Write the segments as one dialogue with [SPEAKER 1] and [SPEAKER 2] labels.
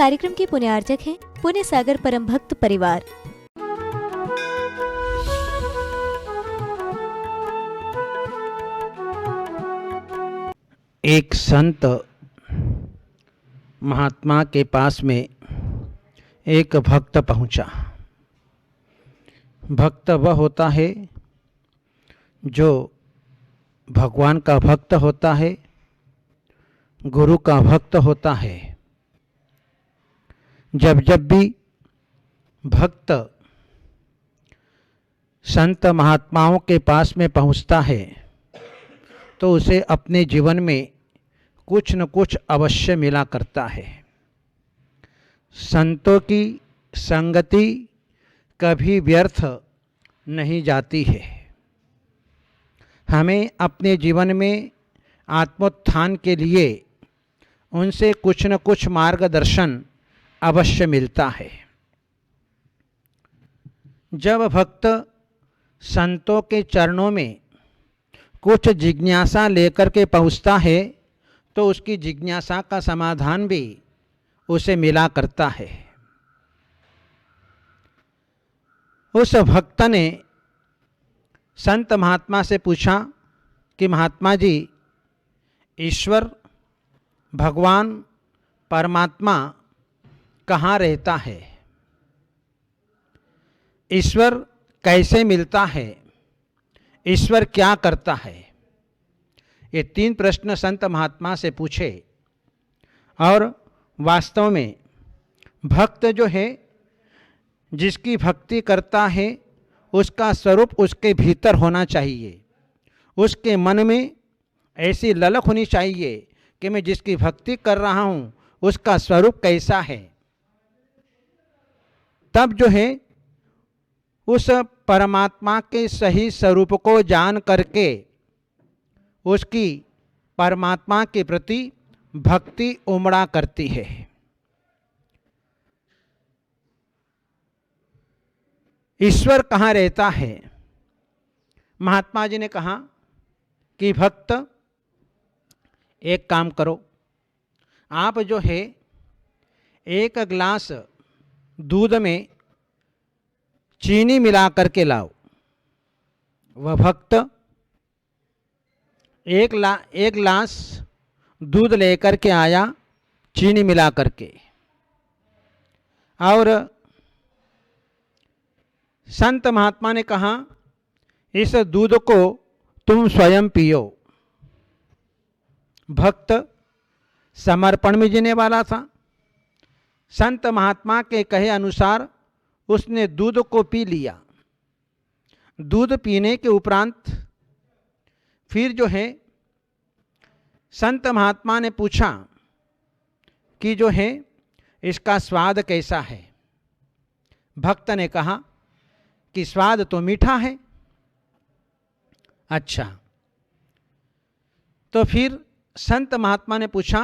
[SPEAKER 1] कार्यक्रम के पुण्यार्चक हैं पुण्य सागर परम भक्त परिवार।
[SPEAKER 2] एक संत महात्मा के पास में एक भक्त पहुंचा। भक्त वह होता है जो भगवान का भक्त होता है, गुरु का भक्त होता है। जब जब भी भक्त संत महात्माओं के पास में पहुंचता है तो उसे अपने जीवन में कुछ न कुछ अवश्य मिला करता है। संतों की संगति कभी व्यर्थ नहीं जाती है। हमें अपने जीवन में आत्मोत्थान के लिए उनसे कुछ न कुछ मार्गदर्शन अवश्य मिलता है। जब भक्त संतों के चरणों में कुछ जिज्ञासा लेकर के पहुँचता है तो उसकी जिज्ञासा का समाधान भी उसे मिला करता है। उस भक्त ने संत महात्मा से पूछा कि महात्मा जी, ईश्वर भगवान परमात्मा कहाँ रहता है? ईश्वर कैसे मिलता है? ईश्वर क्या करता है? ये 3 प्रश्न संत महात्मा से पूछे। और वास्तव में भक्त जो है, जिसकी भक्ति करता है, उसका स्वरूप उसके भीतर होना चाहिए। उसके मन में ऐसी ललक होनी चाहिए कि मैं जिसकी भक्ति कर रहा हूँ उसका स्वरूप कैसा है। तब जो है उस परमात्मा के सही स्वरूप को जान करके उसकी परमात्मा के प्रति भक्ति उमड़ा करती है। ईश्वर कहाँ रहता है? महात्मा जी ने कहा कि भक्त, एक काम करो, आप जो है 1 गिलास दूध में चीनी मिला करके लाओ। वह भक्त 1 गिलास दूध लेकर के आया, चीनी मिला करके। और संत महात्मा ने कहा, इस दूध को तुम स्वयं पियो। भक्त समर्पण में जीने वाला था। संत महात्मा के कहे अनुसार उसने दूध को पी लिया। दूध पीने के उपरांत फिर जो है संत महात्मा ने पूछा कि जो है इसका स्वाद कैसा है? भक्त ने कहा कि स्वाद तो मीठा है। अच्छा, तो फिर संत महात्मा ने पूछा,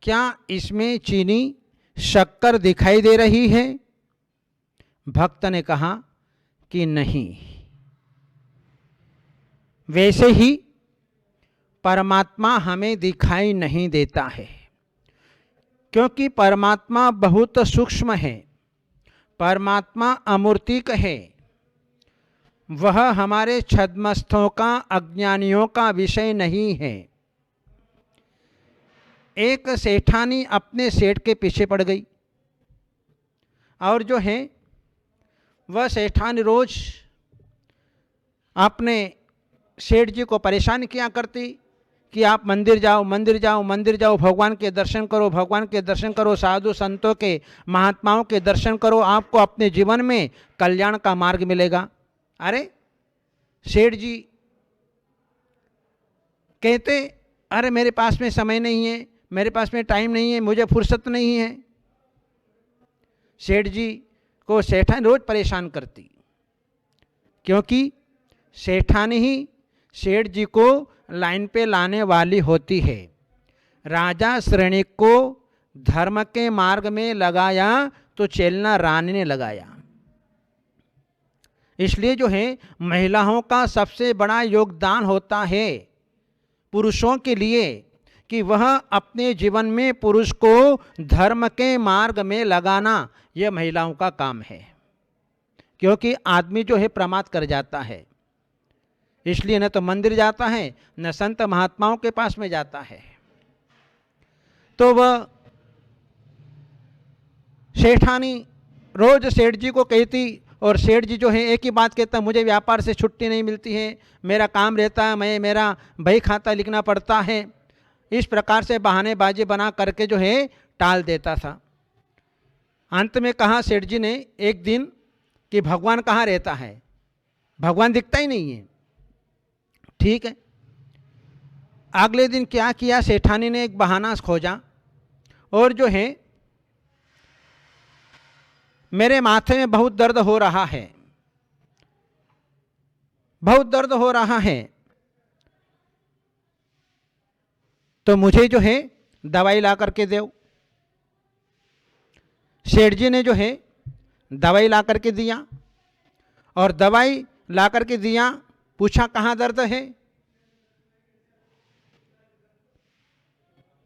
[SPEAKER 2] क्या इसमें चीनी शक्कर दिखाई दे रही है? भक्त ने कहा कि नहीं। वैसे ही परमात्मा हमें दिखाई नहीं देता है, क्योंकि परमात्मा बहुत सूक्ष्म है। परमात्मा अमूर्तिक है। वह हमारे छद्मस्थों का, अज्ञानियों का विषय नहीं है। एक सेठानी अपने सेठ के पीछे पड़ गई और जो है वह सेठानी रोज अपने सेठ जी को परेशान किया करती कि आप मंदिर जाओ, मंदिर जाओ, मंदिर जाओ, भगवान के दर्शन करो, भगवान के दर्शन करो, साधु संतों के, महात्माओं के दर्शन करो, आपको अपने जीवन में कल्याण का मार्ग मिलेगा। अरे सेठ जी कहते, अरे मेरे पास में समय नहीं है, मेरे पास में टाइम नहीं है, मुझे फुर्सत नहीं है। सेठ जी को सेठानी रोज परेशान करती, क्योंकि सेठानी ही सेठ जी को लाइन पे लाने वाली होती है। राजा श्रेणी को धर्म के मार्ग में लगाया तो चेलना रानी ने लगाया। इसलिए जो है महिलाओं का सबसे बड़ा योगदान होता है पुरुषों के लिए, कि वह अपने जीवन में पुरुष को धर्म के मार्ग में लगाना यह महिलाओं का काम है, क्योंकि आदमी जो है प्रमाद कर जाता है, इसलिए न तो मंदिर जाता है न संत महात्माओं के पास में जाता है। तो वह सेठानी रोज सेठ जी को कहती, और सेठ जी जो है एक ही बात कहता, मुझे व्यापार से छुट्टी नहीं मिलती है, मेरा काम रहता है, मेरा बही खाता लिखना पड़ता है। इस प्रकार से बहानेबाजी बना करके जो है टाल देता था। अंत में कहा सेठ जी ने एक दिन कि भगवान कहाँ रहता है, भगवान दिखता ही नहीं है। ठीक है, अगले दिन क्या किया, सेठानी ने एक बहाना खोजा और जो है मेरे माथे में बहुत दर्द हो रहा है, बहुत दर्द हो रहा है, तो मुझे जो है दवाई ला करके दो। सेठ जी ने जो है दवाई ला करके दिया, और दवाई ला करके दिया, पूछा कहाँ दर्द है,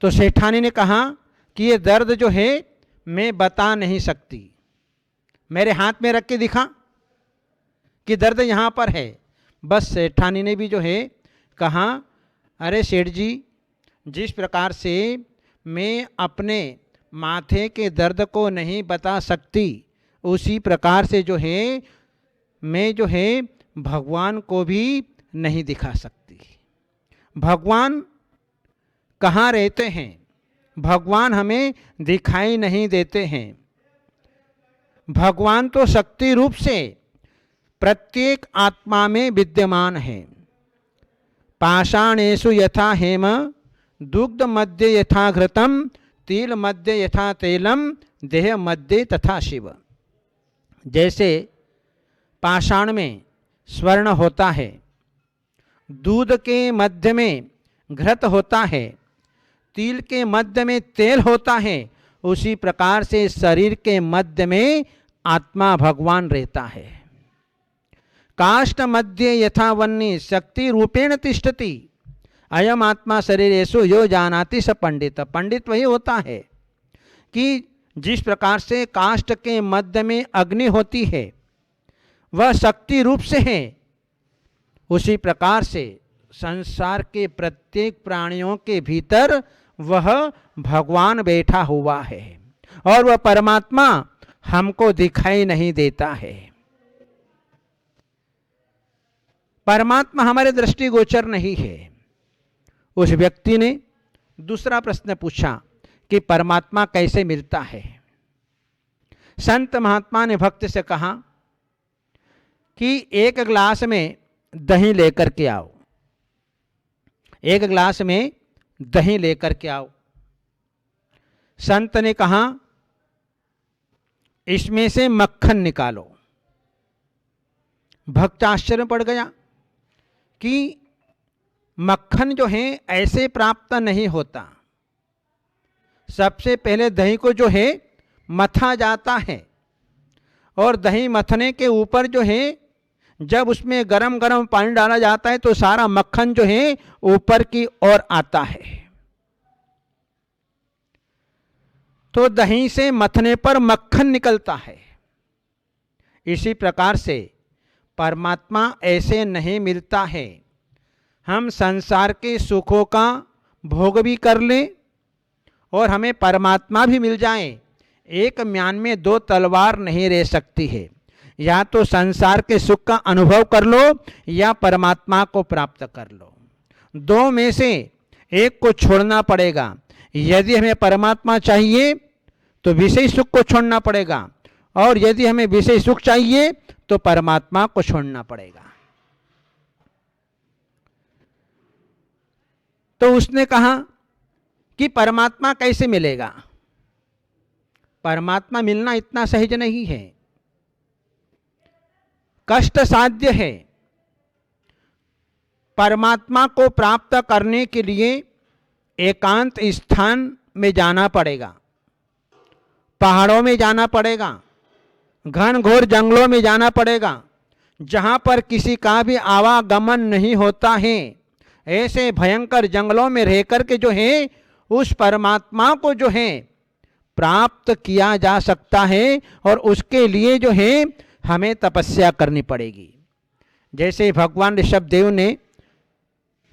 [SPEAKER 2] तो सेठानी ने कहा कि ये दर्द जो है मैं बता नहीं सकती, मेरे हाथ में रख के दिखा कि दर्द यहाँ पर है। बस सेठानी ने भी जो है कहा, अरे सेठ जी, जिस प्रकार से मैं अपने माथे के दर्द को नहीं बता सकती, उसी प्रकार से जो है मैं जो है भगवान को भी नहीं दिखा सकती। भगवान कहाँ रहते हैं, भगवान हमें दिखाई नहीं देते हैं। भगवान तो शक्ति रूप से प्रत्येक आत्मा में विद्यमान है। पाषाणेषु यथा हेम, दुग्ध मध्य यथा घृतम, तिल मध्य यथा तैलम, देह मध्य तथा शिव। जैसे पाषाण में स्वर्ण होता है, दूध के मध्य में घृत होता है, तिल के मध्य में तेल होता है, उसी प्रकार से शरीर के मध्य में आत्मा भगवान रहता है। काष्ठ मध्य यथा वन्नी, शक्ति रूपेण तिष्ठति, अयम आत्मा शरीरेषु यो जानाति स पंडित। पंडित वही होता है कि जिस प्रकार से काष्ठ के मध्य में अग्नि होती है, वह शक्ति रूप से है, उसी प्रकार से संसार के प्रत्येक प्राणियों के भीतर वह भगवान बैठा हुआ है, और वह परमात्मा हमको दिखाई नहीं देता है। परमात्मा हमारे दृष्टिगोचर नहीं है। उस व्यक्ति ने दूसरा प्रश्न पूछा कि परमात्मा कैसे मिलता है। संत महात्मा ने भक्त से कहा कि एक गिलास में दही लेकर के आओ, एक गिलास में दही लेकर के आओ। संत ने कहा इसमें से मक्खन निकालो। भक्त आश्चर्य पड़ गया कि मक्खन जो है ऐसे प्राप्त नहीं होता। सबसे पहले दही को जो है मथा जाता है, और दही मथने के ऊपर जो है जब उसमें गरम गरम पानी डाला जाता है तो सारा मक्खन जो है ऊपर की ओर आता है। तो दही से मथने पर मक्खन निकलता है। इसी प्रकार से परमात्मा ऐसे नहीं मिलता है। हम संसार के सुखों का भोग भी कर लें और हमें परमात्मा भी मिल जाए, एक म्यान में दो तलवार नहीं रह सकती है। या तो संसार के सुख का अनुभव कर लो या परमात्मा को प्राप्त कर लो, दो में से एक को छोड़ना पड़ेगा। यदि हमें परमात्मा चाहिए तो विषय सुख को छोड़ना पड़ेगा, और यदि हमें विषय सुख चाहिए तो परमात्मा को छोड़ना पड़ेगा। तो उसने कहा कि परमात्मा कैसे मिलेगा। परमात्मा मिलना इतना सहज नहीं है, कष्ट साध्य है। परमात्मा को प्राप्त करने के लिए एकांत स्थान में जाना पड़ेगा, पहाड़ों में जाना पड़ेगा, घन घोर जंगलों में जाना पड़ेगा, जहाँ पर किसी का भी आवागमन नहीं होता है, ऐसे भयंकर जंगलों में रह कर के जो है उस परमात्मा को जो है प्राप्त किया जा सकता है, और उसके लिए जो है हमें तपस्या करनी पड़ेगी। जैसे भगवान ऋषभदेव ने,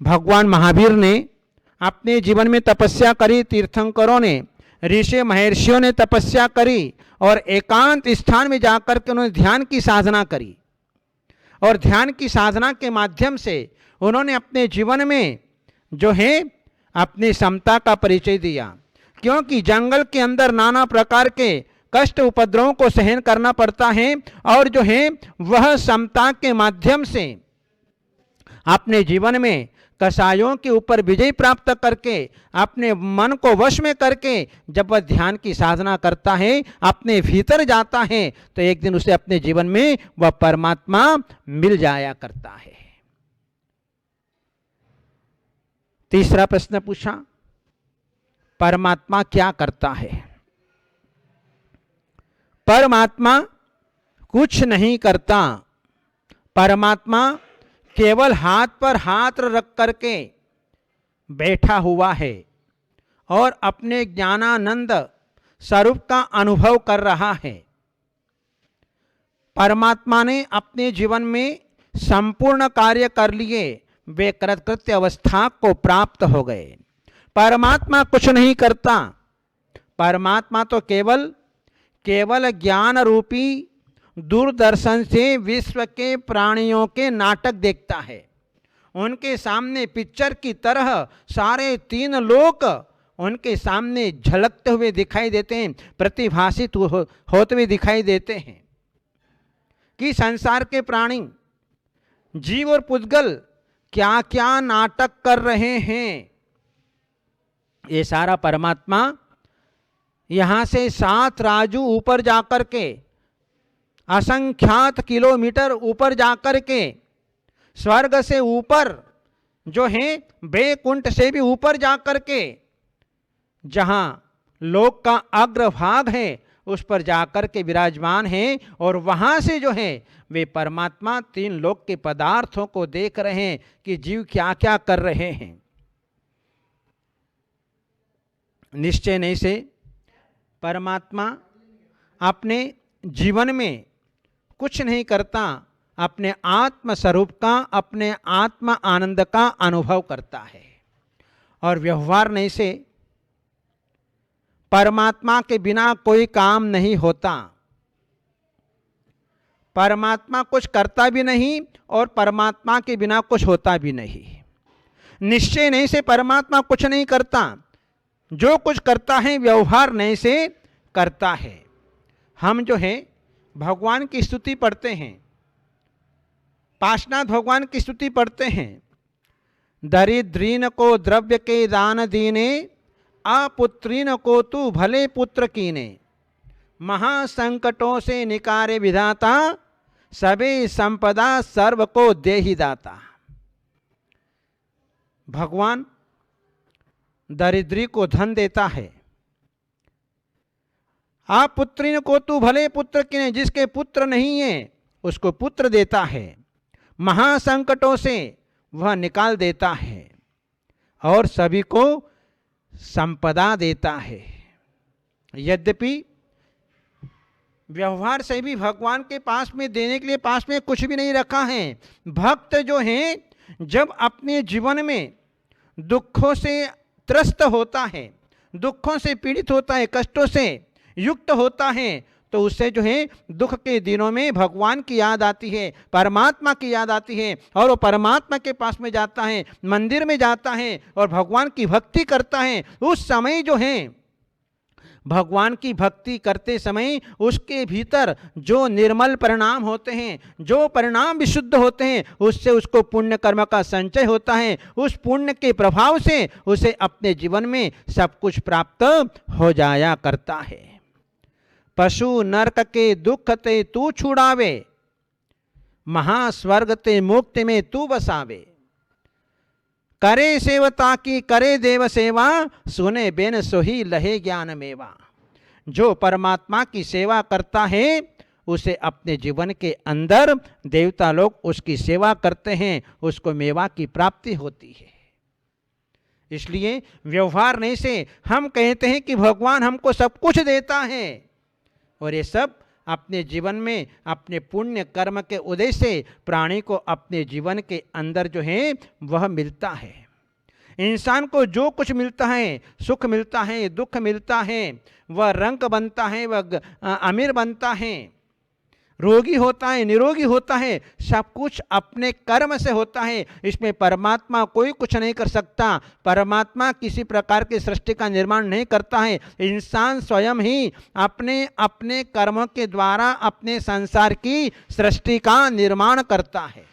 [SPEAKER 2] भगवान महावीर ने अपने जीवन में तपस्या करी, तीर्थंकरों ने, ऋषि महर्षियों ने तपस्या करी और एकांत स्थान में जाकर के उन्होंने ध्यान की साधना करी, और ध्यान की साधना के माध्यम से उन्होंने अपने जीवन में जो है अपनी समता का परिचय दिया। क्योंकि जंगल के अंदर नाना प्रकार के कष्ट उपद्रवों को सहन करना पड़ता है, और जो है वह समता के माध्यम से अपने जीवन में कसायों के ऊपर विजय प्राप्त करके अपने मन को वश में करके जब वह ध्यान की साधना करता है, अपने भीतर जाता है, तो एक दिन उसे अपने जीवन में वह परमात्मा मिल जाया करता है। तीसरा प्रश्न पूछा, परमात्मा क्या करता है? परमात्मा कुछ नहीं करता। परमात्मा केवल हाथ पर हाथ रख करके बैठा हुआ है और अपने ज्ञानानंद स्वरूप का अनुभव कर रहा है। परमात्मा ने अपने जीवन में संपूर्ण कार्य कर लिए, वे कृतकृत्य अवस्था को प्राप्त हो गए। परमात्मा कुछ नहीं करता। परमात्मा तो केवल ज्ञान रूपी दूरदर्शन से विश्व के प्राणियों के नाटक देखता है। उनके सामने पिक्चर की तरह सारे तीन लोक उनके सामने झलकते हुए दिखाई देते हैं, प्रतिभाषित होते हुए दिखाई देते हैं कि संसार के प्राणी, जीव और पुद्गल क्या क्या नाटक कर रहे हैं। ये सारा परमात्मा यहाँ से 7 राजू ऊपर जाकर के, असंख्यात किलोमीटर ऊपर जाकर के, स्वर्ग से ऊपर जो है बैकुंठ से भी ऊपर जाकर के, जहाँ लोक का अग्रभाग है उस पर जाकर के विराजमान है, और वहाँ से जो है वे परमात्मा 3 लोक के पदार्थों को देख रहे हैं कि जीव क्या क्या कर रहे हैं। निश्चय नहीं से परमात्मा अपने जीवन में कुछ नहीं करता, अपने आत्म स्वरूप का, अपने आत्म आनंद का अनुभव करता है। और व्यवहार नहीं से परमात्मा के बिना कोई काम नहीं होता। परमात्मा कुछ करता भी नहीं और परमात्मा के बिना कुछ होता भी नहीं। निश्चय नहीं से परमात्मा कुछ नहीं करता, जो कुछ करता है व्यवहार नहीं से करता है। हम जो है भगवान की स्तुति पढ़ते हैं, पार्श्वनाथ भगवान की स्तुति पढ़ते हैं। दरिद्रीन को द्रव्य के दान दीने, अपुत्रीन को तू भले पुत्र कीने, महासंकटों से निकारे विधाता, सबे संपदा सर्व को देहि दाता। भगवान दरिद्री को धन देता है, अपुत्रीन को तू भले पुत्र कीने, जिसके पुत्र नहीं है उसको पुत्र देता है, महासंकटों से वह निकाल देता है और सभी को संपदा देता है। यद्यपि व्यवहार से भी भगवान के पास में देने के लिए पास में कुछ भी नहीं रखा है। भक्त जो हैं जब अपने जीवन में दुखों से त्रस्त होता है, दुखों से पीड़ित होता है, कष्टों से युक्त होता है, तो उससे जो है दुख के दिनों में भगवान की याद आती है, परमात्मा की याद आती है, और वो परमात्मा के पास में जाता है, मंदिर में जाता है और भगवान की भक्ति करता है। उस समय जो है भगवान की भक्ति करते समय उसके भीतर जो निर्मल परिणाम होते हैं, जो परिणाम विशुद्ध होते हैं, उससे उसको पुण्य कर्म का संचय होता है। उस पुण्य के प्रभाव से उसे अपने जीवन में सब कुछ प्राप्त हो जाया करता है। पशु नरक के दुख ते तू छुड़ावे, महास्वर्ग ते मुक्ति में तू बसावे, करे सेवता की करे देव सेवा, सुने बेन सोही लहे ज्ञान मेवा। जो परमात्मा की सेवा करता है उसे अपने जीवन के अंदर देवता लोग उसकी सेवा करते हैं, उसको मेवा की प्राप्ति होती है। इसलिए व्यवहार नहीं से हम कहते हैं कि भगवान हमको सब कुछ देता है, और ये सब अपने जीवन में अपने पुण्य कर्म के उदय से प्राणी को अपने जीवन के अंदर जो है वह मिलता है। इंसान को जो कुछ मिलता है, सुख मिलता है, दुख मिलता है, वह रंग बनता है, वह अमीर बनता है, रोगी होता है, निरोगी होता है, सब कुछ अपने कर्म से होता है। इसमें परमात्मा कोई कुछ नहीं कर सकता। परमात्मा किसी प्रकार की सृष्टि का निर्माण नहीं करता है। इंसान स्वयं ही अपने अपने कर्मों के द्वारा अपने संसार की सृष्टि का निर्माण करता है।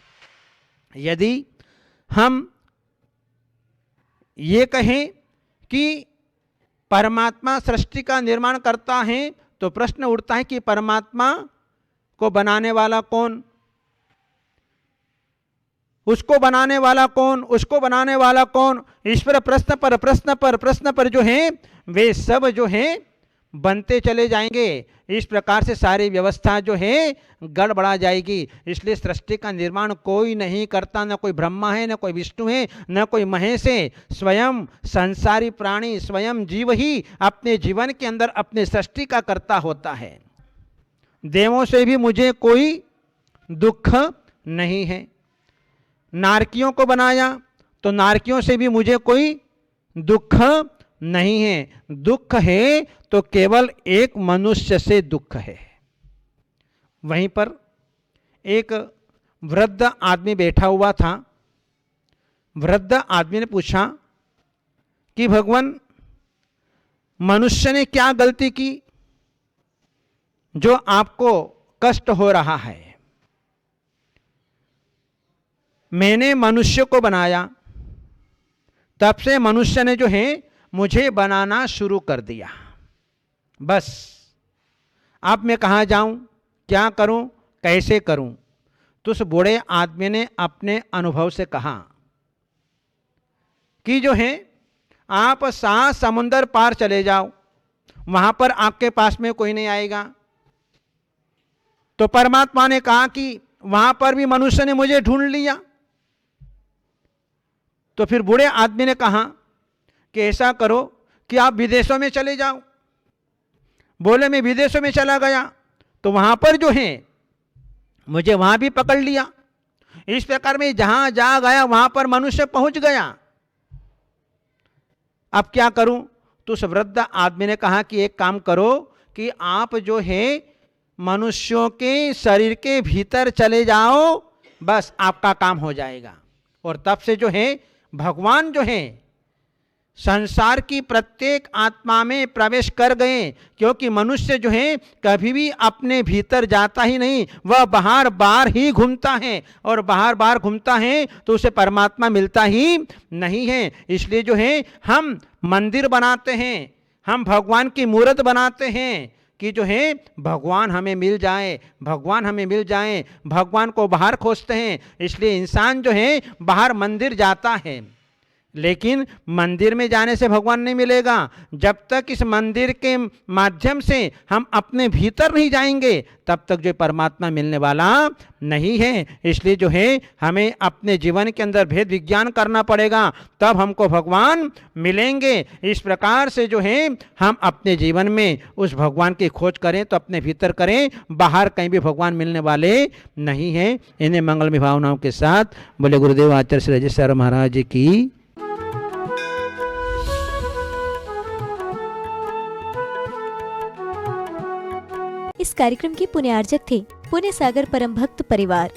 [SPEAKER 2] यदि हम ये कहें कि परमात्मा सृष्टि का निर्माण करता है तो प्रश्न उठता है कि परमात्मा को बनाने वाला कौन, उसको बनाने वाला कौन, उसको बनाने वाला कौन। ईश्वर प्रश्न पर जो है वे सब जो है बनते चले जाएंगे। इस प्रकार से सारी व्यवस्था जो है गड़बड़ा जाएगी। इसलिए सृष्टि का निर्माण कोई नहीं करता, न कोई ब्रह्मा है, न कोई विष्णु है, न कोई महेश है। स्वयं संसारी प्राणी, स्वयं जीव ही अपने जीवन के अंदर अपने सृष्टि का कर्ता होता है। देवों से भी मुझे कोई दुख नहीं है। नारकियों को बनाया तो नारकियों से भी मुझे कोई दुख नहीं है। दुख है तो केवल एक मनुष्य से दुख है। वहीं पर एक वृद्ध आदमी बैठा हुआ था। वृद्ध आदमी ने पूछा कि भगवान, मनुष्य ने क्या गलती की जो आपको कष्ट हो रहा है? मैंने मनुष्य को बनाया, तब से मनुष्य ने जो है मुझे बनाना शुरू कर दिया। बस अब मैं कहाँ जाऊं, क्या करूं, कैसे करूं? तो उस बूढ़े आदमी ने अपने अनुभव से कहा कि जो है आप 7 समुंदर पार चले जाओ, वहां पर आपके पास में कोई नहीं आएगा। तो परमात्मा ने कहा कि वहां पर भी मनुष्य ने मुझे ढूंढ लिया। तो फिर बूढ़े आदमी ने कहा कि ऐसा करो कि आप विदेशों में चले जाओ। बोले मैं विदेशों में चला गया तो वहां पर जो है मुझे वहां भी पकड़ लिया। इस प्रकार में जहां जा गया वहां पर मनुष्य पहुंच गया। अब क्या करूं? तो उस वृद्ध आदमी ने कहा कि एक काम करो कि आप जो है मनुष्यों के शरीर के भीतर चले जाओ, बस आपका काम हो जाएगा। और तब से जो है भगवान जो है संसार की प्रत्येक आत्मा में प्रवेश कर गए, क्योंकि मनुष्य जो है कभी भी अपने भीतर जाता ही नहीं, वह बाहर बाहर ही घूमता है, और बाहर बाहर घूमता है तो उसे परमात्मा मिलता ही नहीं है। इसलिए जो है हम मंदिर बनाते हैं, हम भगवान की मूर्त बनाते हैं कि जो है भगवान हमें मिल जाए, भगवान हमें मिल जाए, भगवान को बाहर खोजते हैं। इसलिए इंसान जो है बाहर मंदिर जाता है, लेकिन मंदिर में जाने से भगवान नहीं मिलेगा। जब तक इस मंदिर के माध्यम से हम अपने भीतर नहीं जाएंगे तब तक जो परमात्मा मिलने वाला नहीं है। इसलिए जो है हमें अपने जीवन के अंदर भेद विज्ञान करना पड़ेगा, तब हमको भगवान मिलेंगे। इस प्रकार से जो है हम अपने जीवन में उस भगवान की खोज करें तो अपने भीतर करें, बाहर कहीं भी भगवान मिलने वाले नहीं हैं। इन्हें मंगलमय भावनाओं के साथ बोले गुरुदेव आचार्य श्री राजेश्वर महाराज जी की।
[SPEAKER 1] इस कार्यक्रम के पुण्यार्जक थे पुण्य सागर परम भक्त परिवार।